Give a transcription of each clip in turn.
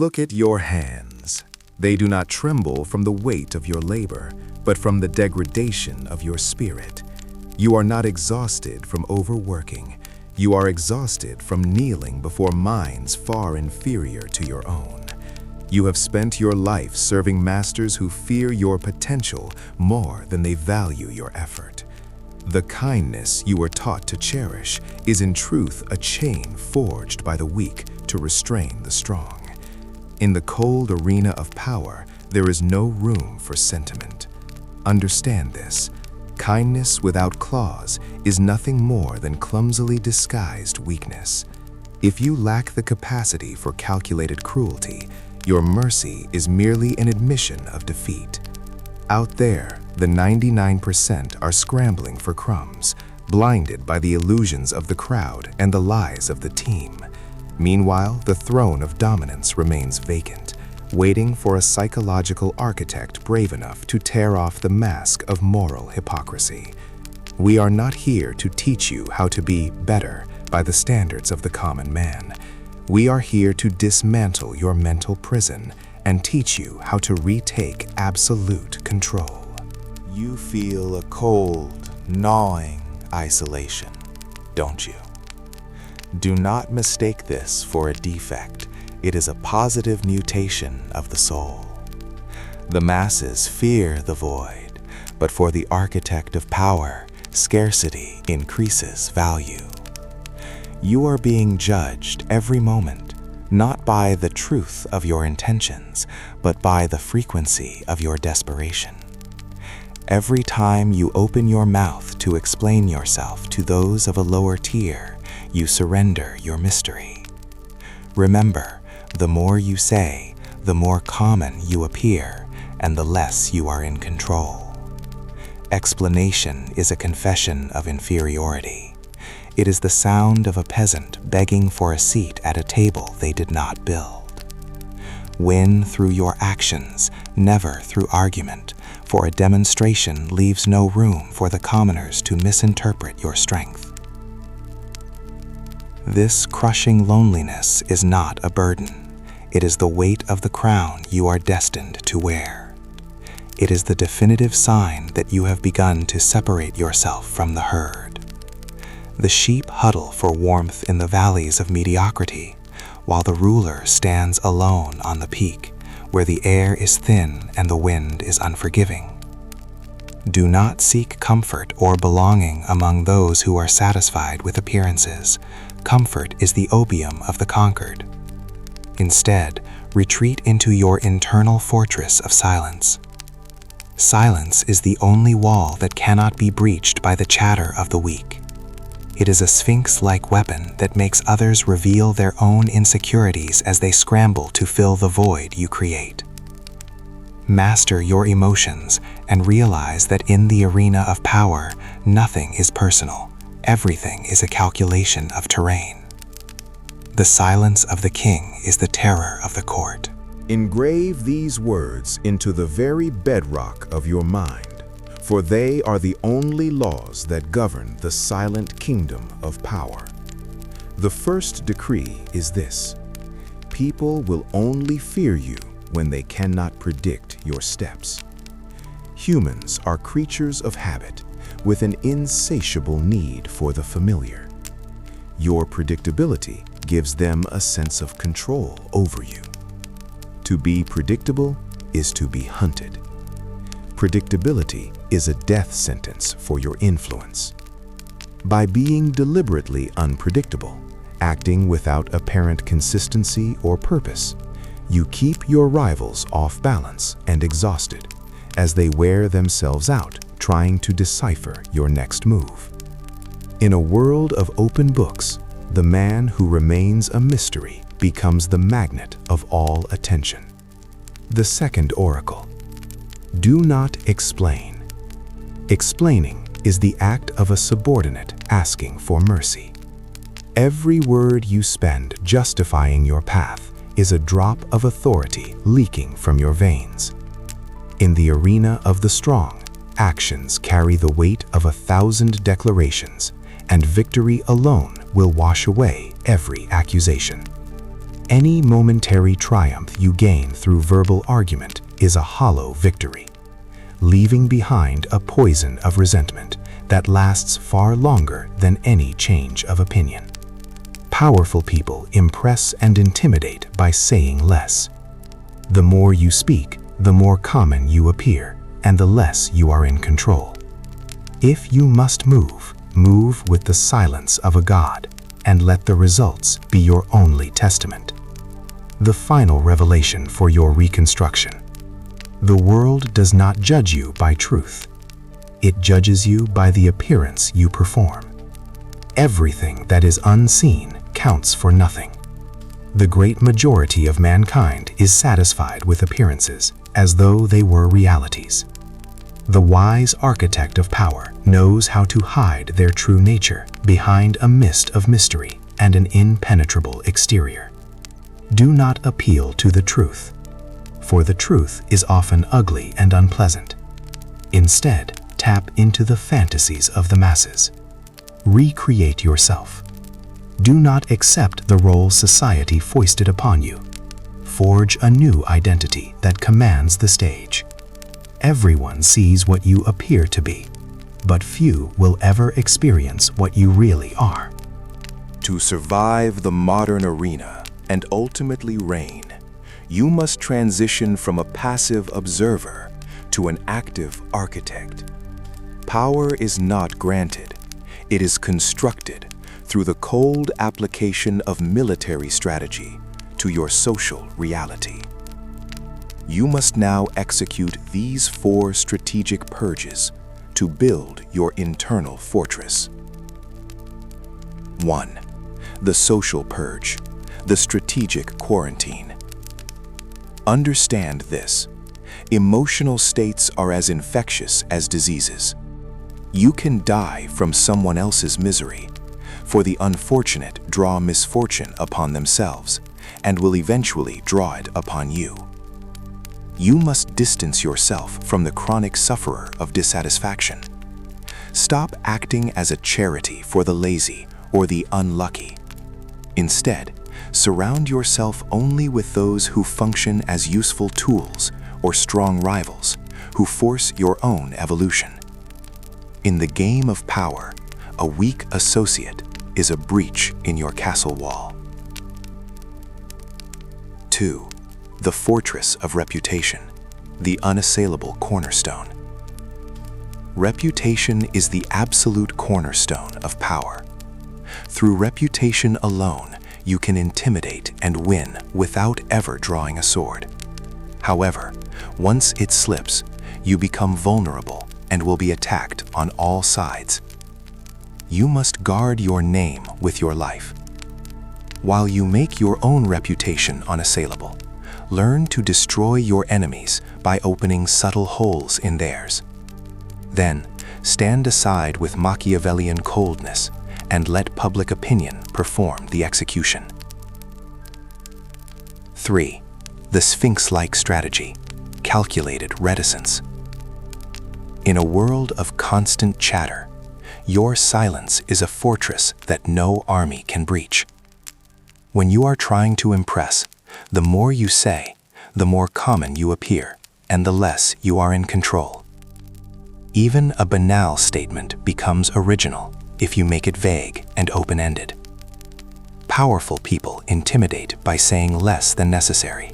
Look at your hands. They do not tremble from the weight of your labor, but from the degradation of your spirit. You are not exhausted from overworking. You are exhausted from kneeling before minds far inferior to your own. You have spent your life serving masters who fear your potential more than they value your effort. The kindness you were taught to cherish is in truth a chain forged by the weak to restrain the strong. In the cold arena of power, there is no room for sentiment. Understand this. Kindness without claws is nothing more than clumsily disguised weakness. If you lack the capacity for calculated cruelty, your mercy is merely an admission of defeat. Out there, the 99% are scrambling for crumbs, blinded by the illusions of the crowd and the lies of the team. Meanwhile, the throne of dominance remains vacant, waiting for a psychological architect brave enough to tear off the mask of moral hypocrisy. We are not here to teach you how to be better by the standards of the common man. We are here to dismantle your mental prison and teach you how to retake absolute control. You feel a cold, gnawing isolation, don't you? Do not mistake this for a defect. It is a positive mutation of the soul. The masses fear the void, but for the architect of power, scarcity increases value. You are being judged every moment, not by the truth of your intentions, but by the frequency of your desperation. Every time you open your mouth to explain yourself to those of a lower tier, you surrender your mystery. Remember, the more you say, the more common you appear, and the less you are in control. Explanation is a confession of inferiority. It is the sound of a peasant begging for a seat at a table they did not build. Win through your actions, never through argument, for a demonstration leaves no room for the commoners to misinterpret your strength. This crushing loneliness is not a burden. It is the weight of the crown you are destined to wear. It is the definitive sign that you have begun to separate yourself from the herd. The sheep huddle for warmth in the valleys of mediocrity, while the ruler stands alone on the peak, where the air is thin and the wind is unforgiving. Do not seek comfort or belonging among those who are satisfied with appearances. Comfort is the opium of the conquered. Instead, retreat into your internal fortress of silence. Silence is the only wall that cannot be breached by the chatter of the weak. It is a sphinx-like weapon that makes others reveal their own insecurities as they scramble to fill the void you create. Master your emotions and realize that in the arena of power, nothing is personal. Everything is a calculation of terrain. The silence of the king is the terror of the court. Engrave these words into the very bedrock of your mind, for they are the only laws that govern the silent kingdom of power. The first decree is this: people will only fear you when they cannot predict your steps. Humans are creatures of habit, with an insatiable need for the familiar. Your predictability gives them a sense of control over you. To be predictable is to be hunted. Predictability is a death sentence for your influence. By being deliberately unpredictable, acting without apparent consistency or purpose, you keep your rivals off balance and exhausted as they wear themselves out trying to decipher your next move. In a world of open books, the man who remains a mystery becomes the magnet of all attention. The second oracle: do not explain. Explaining is the act of a subordinate asking for mercy. Every word you spend justifying your path is a drop of authority leaking from your veins. In the arena of the strong, actions carry the weight of 1,000 declarations, and victory alone will wash away every accusation. Any momentary triumph you gain through verbal argument is a hollow victory, leaving behind a poison of resentment that lasts far longer than any change of opinion. Powerful people impress and intimidate by saying less. The more you speak, the more common you appear, and the less you are in control. If you must move, move with the silence of a god, and let the results be your only testament. The final revelation for your reconstruction. The world does not judge you by truth. It judges you by the appearance you perform. Everything that is unseen counts for nothing. The great majority of mankind is satisfied with appearances as though they were realities. The wise architect of power knows how to hide their true nature behind a mist of mystery and an impenetrable exterior. Do not appeal to the truth, for the truth is often ugly and unpleasant. Instead, tap into the fantasies of the masses. Recreate yourself. Do not accept the role society foisted upon you. Forge a new identity that commands the stage. Everyone sees what you appear to be, but few will ever experience what you really are. To survive the modern arena and ultimately reign, you must transition from a passive observer to an active architect. Power is not granted, it is constructed through the cold application of military strategy to your social reality. You must now execute these 4 strategic purges to build your internal fortress. 1. The social purge, the strategic quarantine. Understand this. Emotional states are as infectious as diseases. You can die from someone else's misery, for the unfortunate draw misfortune upon themselves and will eventually draw it upon you. You must distance yourself from the chronic sufferer of dissatisfaction. Stop acting as a charity for the lazy or the unlucky. Instead, surround yourself only with those who function as useful tools or strong rivals who force your own evolution. In the game of power, a weak associate is a breach in your castle wall. 2. The fortress of reputation, the unassailable cornerstone. Reputation is the absolute cornerstone of power. Through reputation alone, you can intimidate and win without ever drawing a sword. However, once it slips, you become vulnerable and will be attacked on all sides. You must guard your name with your life. While you make your own reputation unassailable, learn to destroy your enemies by opening subtle holes in theirs. Then, stand aside with Machiavellian coldness and let public opinion perform the execution. 3. The Sphinx-like strategy, calculated reticence. In a world of constant chatter, your silence is a fortress that no army can breach. When you are trying to impress, the more you say, the more common you appear, and the less you are in control. Even a banal statement becomes original if you make it vague and open-ended. Powerful people intimidate by saying less than necessary.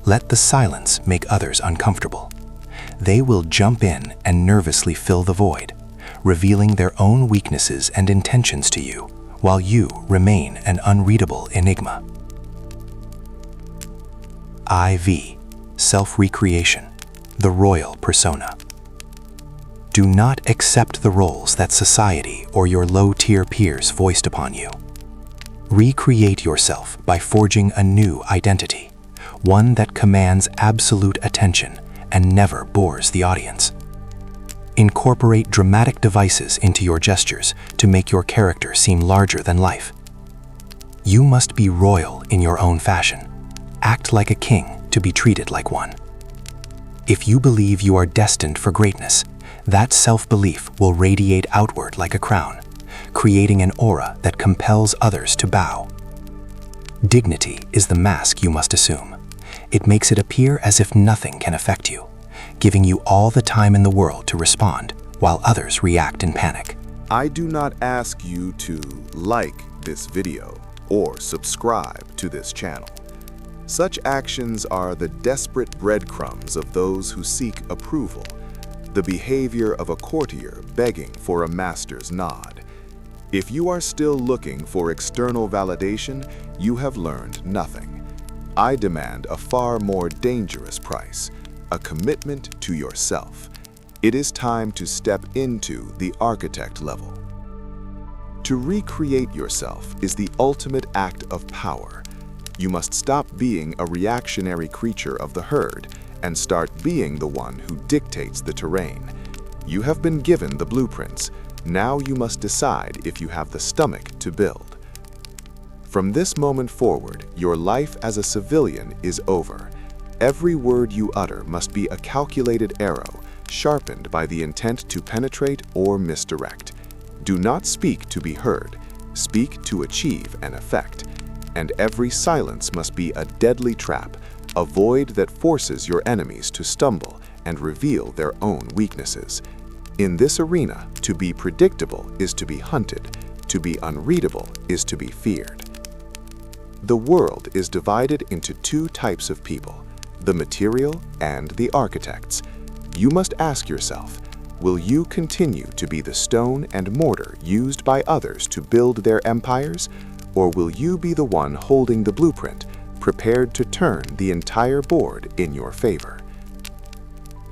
Let the silence make others uncomfortable. They will jump in and nervously fill the void, revealing their own weaknesses and intentions to you, while you remain an unreadable enigma. IV. Self-recreation, the royal persona. Do not accept the roles that society or your low-tier peers voiced upon you. Recreate yourself by forging a new identity, one that commands absolute attention and never bores the audience. Incorporate dramatic devices into your gestures to make your character seem larger than life. You must be royal in your own fashion. Act like a king to be treated like one. If you believe you are destined for greatness, that self-belief will radiate outward like a crown, creating an aura that compels others to bow. Dignity is the mask you must assume. It makes it appear as if nothing can affect you, giving you all the time in the world to respond while others react in panic. I do not ask you to like this video or subscribe to this channel. Such actions are the desperate breadcrumbs of those who seek approval, the behavior of a courtier begging for a master's nod. If you are still looking for external validation, you have learned nothing. I demand a far more dangerous price, a commitment to yourself. It is time to step into the architect level. To recreate yourself is the ultimate act of power. You must stop being a reactionary creature of the herd and start being the one who dictates the terrain. You have been given the blueprints. Now you must decide if you have the stomach to build. From this moment forward, your life as a civilian is over. Every word you utter must be a calculated arrow, sharpened by the intent to penetrate or misdirect. Do not speak to be heard, speak to achieve an effect. And every silence must be a deadly trap, a void that forces your enemies to stumble and reveal their own weaknesses. In this arena, to be predictable is to be hunted, to be unreadable is to be feared. The world is divided into two types of people, the material and the architects. You must ask yourself, will you continue to be the stone and mortar used by others to build their empires? Or will you be the one holding the blueprint, prepared to turn the entire board in your favor?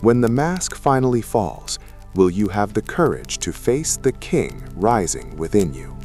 When the mask finally falls, will you have the courage to face the king rising within you?